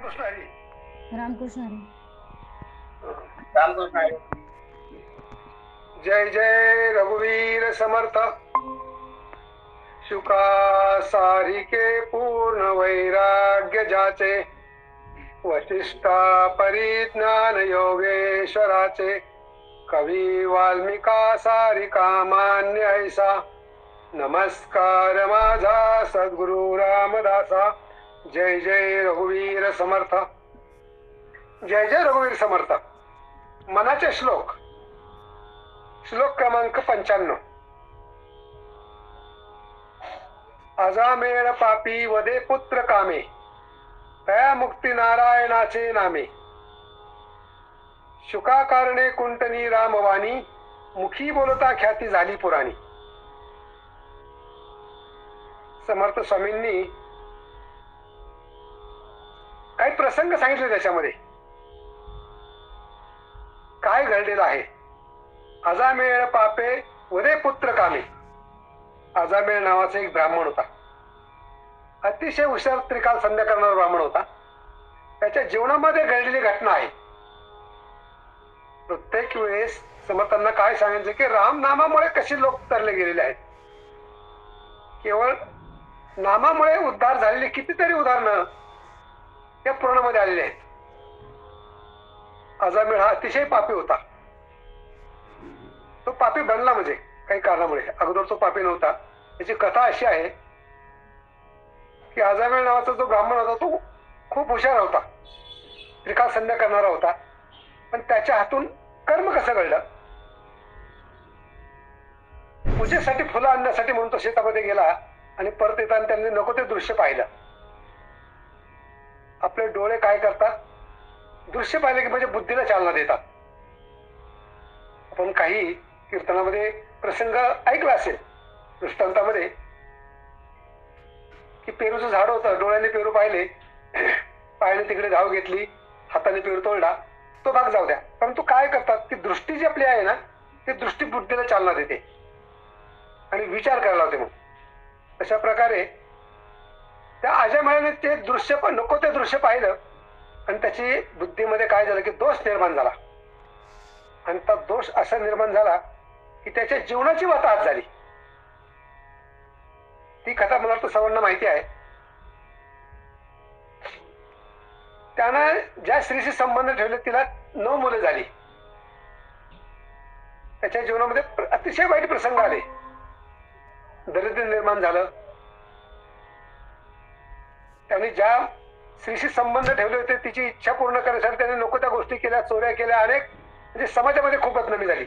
रामकृष्ण हरी. रामकृष्ण हरी. रामकृष्ण हरी. जय जय रघुवीर समर्थ. शुका सारिके पूर्ण वैराग्य जाचे, वशिष्ठा परिज्ञान योगेश्वराचे, कवी वाल्मिका सारिका मान्य ऐसा. नमस्कार माझा सद्गुरु रामदासा. जय जय रघुवीर समर्थ. जय जय रघुवीर समर्थ. मनाचे श्लोक. श्लोक क्रमांक 95. अजामेळ पापी वदे पुत्र कामे, तया मुक्ती नारायणाचे नामे. शुका कारणे कुंटनी रामवाणी, मुखी बोलता ख्याती झाली पुराणी. समर्थ स्वामींनी काही प्रसंग सांगितले. त्याच्यामध्ये काय घडलेलं आहे. अजामेळ पापे वदे पुत्र कामे. अजामेळ नावाचा एक ब्राह्मण होता. अतिशय हुशार त्रिकाल संध्या करणारा ब्राह्मण होता. त्याच्या जीवनामध्ये घडलेली घटना आहे. प्रत्येक वेळेस समर्थांना काय सांगायचं की राम नामामुळे कसे लोक तरले गेलेले आहेत. केवळ नामामुळे उद्धार झालेली कितीतरी उदाहरणं या पुराणामध्ये आलेली आहेत. अजामेळ हा अतिशय पापी होता. तो पापी बनला म्हणजे काही कारणामुळे. अगोदर तो पापी नव्हता. याची कथा अशी आहे की अजामेळ नावाचा जो ब्राह्मण होता तो खूप हुशार होता, त्रिकाल संध्या करणारा होता. पण त्याच्या हातून कर्म कसं घडलं. पूजेसाठी फुलं आणण्यासाठी म्हणून तो शेतामध्ये गेला आणि परत येताना त्यांनी नको ते दृश्य पाहिलं. आपले डोळे काय करतात, दृश्य पाहिले की म्हणजे बुद्धीला चालना देतात. आपण काही कीर्तनामध्ये प्रसंग ऐकला असेल दृष्टांतामध्ये की पेरूचं झाड होतं, डोळ्याने पेरू पाहिले, पायाने तिकडे धाव घेतली, हाताने पेरू तोडला, तो भाग जाऊ द्या. परंतु काय करतात की दृष्टी जी आपली आहे ना, ती दृष्टी बुद्धीला चालना देते आणि विचार करायला होते. मग अशा प्रकारे त्या अजामेळाने ते दृश्य पण नको ते दृश्य पाहिलं आणि त्याची बुद्धीमध्ये काय झालं की दोष निर्माण झाला. आणि तो दोष असा निर्माण झाला की त्याच्या जीवनाची वाताहत झाली. ती कथा मला तर सर्वांना माहिती आहे. त्यानं ज्या स्त्रीशी संबंध ठेवले तिला 9 मुले झाली. त्याच्या जीवनामध्ये अतिशय वाईट प्रसंग आले. दरिद्र निर्माण झालं. त्यांनी ज्या स्त्रीशी संबंध ठेवले होते तिची इच्छा पूर्ण करण्यासाठी त्याने नको त्या गोष्टी केल्या, चोऱ्या केल्या, अनेक म्हणजे समाजामध्ये खूप बदनामी झाली.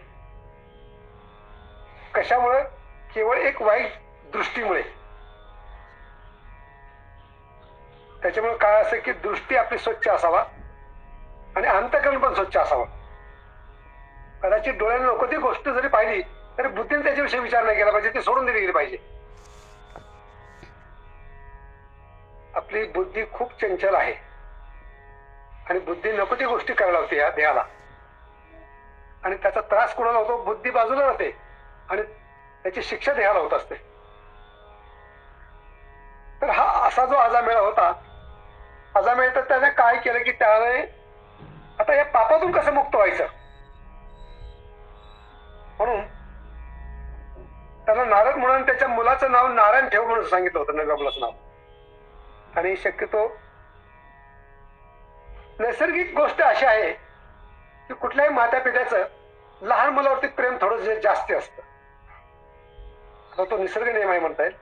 कशामुळे? केवळ एक वाईट दृष्टीमुळे. त्याच्यामुळे काय असं की दृष्टी आपली स्वच्छ असावा आणि अंतःकरण पण स्वच्छ असावा. कदाचित डोळ्याने नको ती गोष्ट जरी पाहिली तरी बुद्धीने त्याच्याविषयी विचार नाही केला पाहिजे, ती सोडून दिली गेली पाहिजे. आपली बुद्धी खूप चंचल आहे आणि बुद्धी नको ती गोष्टी करायला होती या देहाला. आणि त्याचा त्रास कोणाला होतो? बुद्धी बाजूला राहते आणि त्याची शिक्षा देहाला होत असते. तर हा असा जो अजामेळ होता, अजामेळ तर त्याने काय केलं की त्याने आता या पापातून कसं मुक्त व्हायचं म्हणून त्याला नारद म्हणून त्याच्या मुलाचं नाव नारायण ठेव म्हणून सांगितलं होतं, नव्या मुलाचं नाव. आणि शक्यतो नैसर्गिक गोष्ट अशी आहे की कुठल्याही माता पित्याचं लहान मुलावरती प्रेम थोडं जास्त असतं. आता तो निसर्ग नियम आहे म्हणता येईल.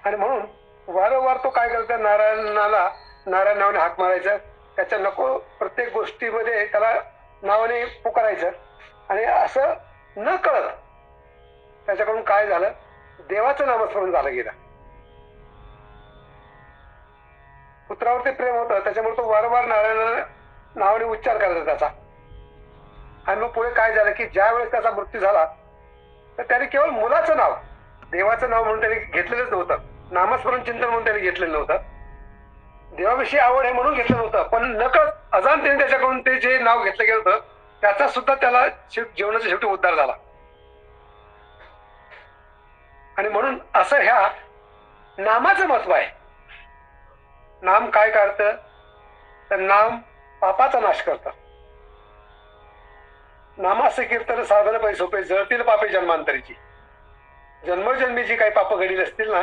आणि म्हणून वारंवार तो काय करतो, नारायणाला नारायण नावाने हाक मारायचं, त्याच्या नको प्रत्येक गोष्टीमध्ये त्याला नावाने पुकारायचं. आणि असं न कळत त्याच्याकडून काय झालं, देवाचं नामस्मरण झालं गेलं. पुत्रावरती प्रेम होतं त्याच्यामुळे तो वारंवार नारायण नावाने उच्चार करायचा त्याचा. आणि मग पुढे काय झालं की ज्या वेळेस त्याचा मृत्यू झाला तर त्याने केवळ मुलाचं नाव, देवाचं नाव म्हणून त्याने घेतलेलंच नव्हतं. नामस्मरण चिंतन म्हणून त्याने घेतलेलं नव्हतं. देवाविषयी आवड आहे म्हणून घेतलं नव्हतं. पण नकळत अजाणतेने त्याच्याकडून ते जे नाव घेतलं गेलं होतं त्याचा सुद्धा त्याला जीवनाच्या शेवटी उद्धार झाला. आणि म्हणून असं ह्या नामाचं महत्व आहे. नाम काय करतं तर नाम पापाचा नाश करतं. नामासे कीर्तन साधन पै सोपे जळतील पापे जन्मांतरीची. जन्मोजन्मी जी काही पाप घडील असतील ना,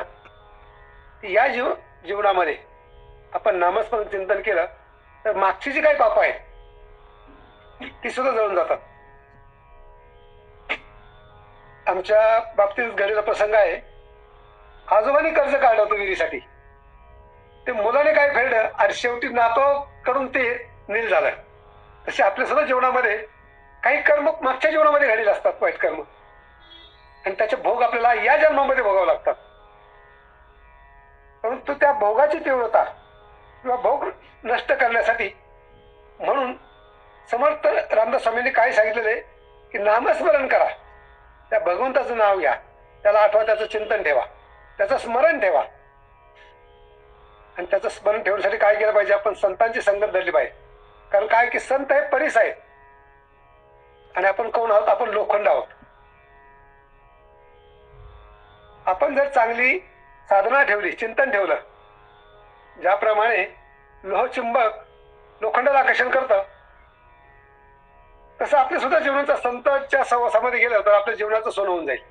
ती या जीवनामध्ये आपण नामस्मरण चिंतन केलं तर मागची जी काही पाप आहेत ती सुद्धा जळून जातात. आमच्या बाबतीत घडलेला प्रसंग आहे. आजोबांनी कर्ज काढलं होतं विहिरीसाठी. ते मुलाने काय फेडलं आणि शेवटी नातवाकडून ते नील झालं. तसे आपल्या सुद्धा जीवनामध्ये काही कर्म मागच्या जीवनामध्ये घडलेले असतात, वाईट कर्म, आणि त्याचे भोग आपल्याला या जन्मामध्ये भोगावे लागतात. परंतु त्या भोगाची तीव्रता किंवा भोग नष्ट करण्यासाठी म्हणून समर्थ रामदास स्वामींनी काय सांगितलेलं आहे की नामस्मरण करा. त्या भगवंताचं नाव घ्या, त्याला आठवा, त्याचं चिंतन ठेवा, त्याचं स्मरण ठेवा. आणि त्याचं स्मरण ठेवण्यासाठी काय केलं पाहिजे? आपण संतांची संगत धरली पाहिजे. कारण काय की संत हे परीस आहेत आणि आपण कोण आहोत? आपण लोखंड आहोत. आपण जर चांगली साधना ठेवली, चिंतन ठेवलं, ज्याप्रमाणे लोहचुंबक लोखंडाला आकर्षण करतं, तसं आपल्या सुद्धा जीवनाचा संतांच्या सहवासामध्ये गेलं तर आपल्या जीवनाचं सोनं होऊन जाईल.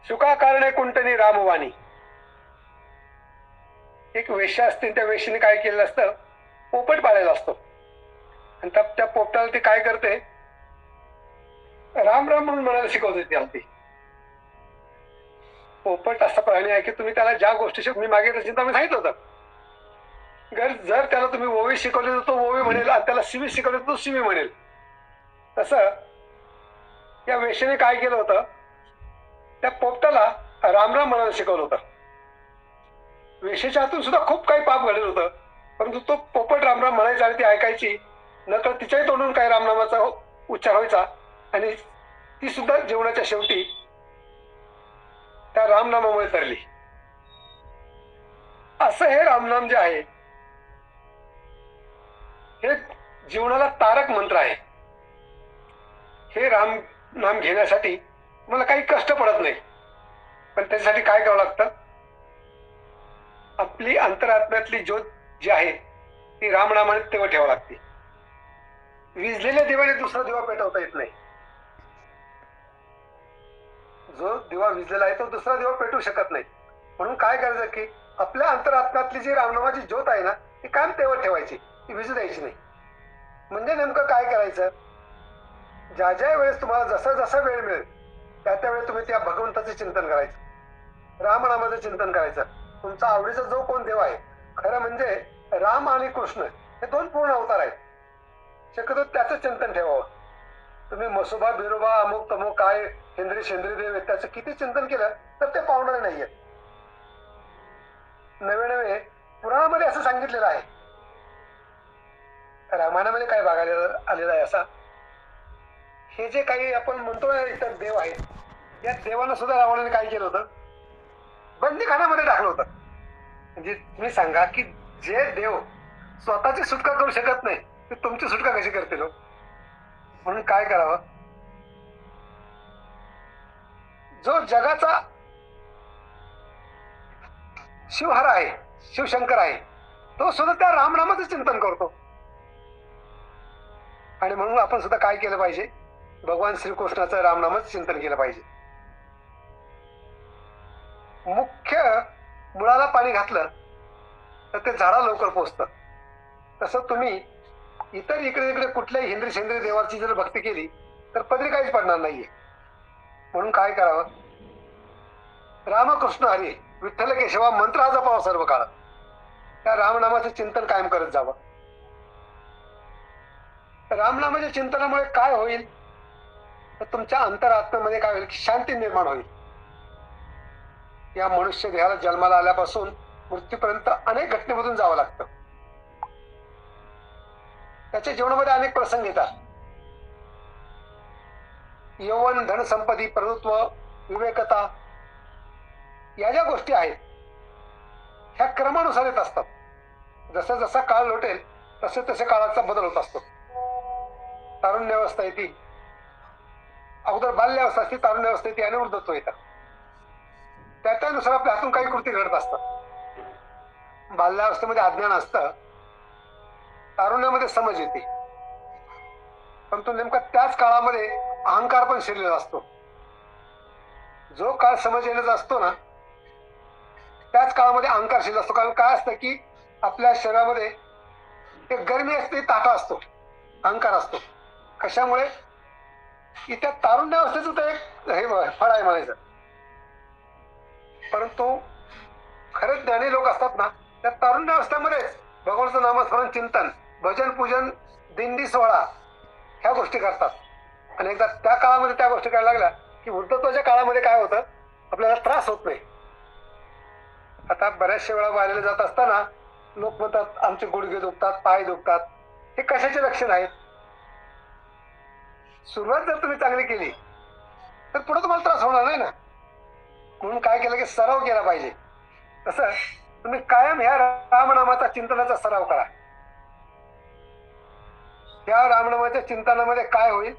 सुका कारणे कुंटनी रामवाणी. एक वेश्या असते, त्या वेश्येने काय केलेलं असतं? पोपट पाळलेला असतो. आणि त्या पोपटाला ती काय करते? राम राम म्हणून म्हणायला शिकवते ती आमची. पोपट असा प्राणी आहे की तुम्ही त्याला ज्या गोष्टी मी मागे चिंता मी सांगितलं होतं, जर त्याला तुम्ही ओवी शिकवली तर तो ओवी म्हणेल, आणि त्याला शिवी शिकवली तर तो शिवी म्हणेल. तसं या वेश्येने काय केलं होतं? त्या पोपटाला राम राम म्हणायला शिकवलं होतं. वेश्येच्या हातून सुद्धा खूप काही पाप घडलं होतं, परंतु तो पोपट रामराम म्हणायचा आणि ती ऐकायची. नकळत तिच्याही तोंडून काही रामनामाचा उच्चार व्हायचा आणि ती सुद्धा जीवनाच्या शेवटी त्या रामनामामुळे तरली. असं हे रामनाम जे आहे हे जीवनाला तारक मंत्र आहे. हे राम नाम घेण्यासाठी मला काही कष्ट पडत नाही, पण त्याच्यासाठी काय करावं लागतं? आपली अंतरात्म्यातली ज्योत जी आहे ती रामनामाने तेव्हा ठेवावी लागते. विजलेल्या दिव्याने दुसरा दिवा पेटवता येत नाही. जो दिवा विजलेला आहे तो दुसरा दिवा पेटवू शकत नाही. म्हणून काय करायचं की आपल्या अंतरात्म्यातली जी रामनामाची ज्योत आहे ना, ती कायम तेव्हा ठेवायची, ती विजू द्यायची नाही. म्हणजे नेमकं काय करायचं? ज्या ज्या वेळेस तुम्हाला जसा जसा वेळ मिळेल त्या त्यावेळेस तुम्ही त्या भगवंताचं चिंतन करायचं, रामनामाचं चिंतन करायचं. तुमचा आवडीचा जो कोण देव आहे, खरं म्हणजे राम आणि कृष्ण हे दोन पूर्ण अवतार आहेत, शक्यतो त्याचं चिंतन ठेवावं. तुम्ही मसोबा बिरोबा अमुक तमुक काय हेंद्री शेंद्री देव त्याचं किती चिंतन केलं तर ते पावणार नाहीये. नवे नवे पुराणामध्ये असं सांगितलेलं आहे, रामायणामध्ये काय बघायला आलेलं आहे असा, हे जे काही आपण म्हणतो ना इतर देव आहेत, या देवांना सुद्धा रावणाने काय केलं होतं? बंदीखान्यामध्ये टाकलं होतं. म्हणजे तुम्ही सांगा की जे देव स्वतःची सुटका करू शकत नाही ते तुमची सुटका कशी करतील? म्हणून काय करावं? जो जगाचा शिवहर आहे, शिवशंकर आहे, तो सुद्धा त्या रामनामाचं चिंतन करतो. आणि म्हणून आपण सुद्धा काय केलं पाहिजे? भगवान श्रीकृष्णाचं रामनामाचं चिंतन केलं पाहिजे. मुख्य मुळाला पाणी घातलं तर ते झाडा लवकर पोचतं. तसं तुम्ही इतर इकडे इकडे कुठल्याही हिंद्री शेंद्री देवाची जर भक्ती केली तर पदरी काहीच पडणार नाहीये. म्हणून काय करावं? रामकृष्ण हरी विठ्ठल केशवा मंत्र हा जपावा सर्व काळ. त्या रामनामाचं चिंतन कायम करत जावं. रामनामाच्या चिंतनामुळे काय होईल? तर तुमच्या अंतरात्म्यामध्ये काय होईल? शांती निर्माण होईल. या मनुष्य देहाला जन्माला आल्यापासून मृत्यूपर्यंत अनेक घटनेमधून जावं लागतं. त्याच्या जीवनामध्ये अनेक प्रसंग येतात. यौवन, धनसंपत्ती, प्रभुत्व, विवेकता या ज्या गोष्टी आहेत ह्या क्रमानुसार येत असतात. जसा जसा काळ लोटेल तसे तसे काळाचा बदल होत असतो. तारुण्यावस्था येते, अगोदर बाल्यावस्था असते, तारुण्यावस्था येते आणि वृद्धत्व येतात. त्यानुसार आपल्या हातून काही कृती घडत असतात. बाल्यावस्थेमध्ये अज्ञान असतं, तारुण्यामध्ये समज येते, परंतु नेमका त्याच काळामध्ये अहंकार पण शिरलेला असतो. जो काळ समज येण्याचा असतो ना, त्याच काळामध्ये अहंकार शिरला असतो. कारण काय असतं की आपल्या शरीरामध्ये एक गरमी असते, ताठा असतो, अहंकार असतो. कशामुळे की त्या तारुण्यावस्थेचं ते एक हे फळ आहे म्हणायचं. परंतु खरंच ज्ञानी लोक असतात ना, त्या तारुण्यावस्थेमध्येच भगवानचं नामस्मरण, चिंतन, भजन, पूजन, दिंडी सोहळा ह्या गोष्टी करतात. आणि एकदा त्या काळामध्ये त्या गोष्टी करायला लागल्या की वृद्धत्वाच्या काळामध्ये काय होतं, आपल्याला त्रास होत नाही. आता बऱ्याचशा वेळा वाऱ्याला जात असताना लोक म्हणतात आमचे गुडघे दुखतात, पाय दुखतात. हे कशाचे लक्षण आहेत? सुरुवात जर तुम्ही चांगली केली तर पुढे तुम्हाला त्रास होणार नाही ना. म्हणून काय केलं की सराव केला पाहिजे. तसं तुम्ही कायम ह्या रामनामाचा चिंतनाचा सराव करा. त्या रामनामाच्या चिंतनामध्ये काय होईल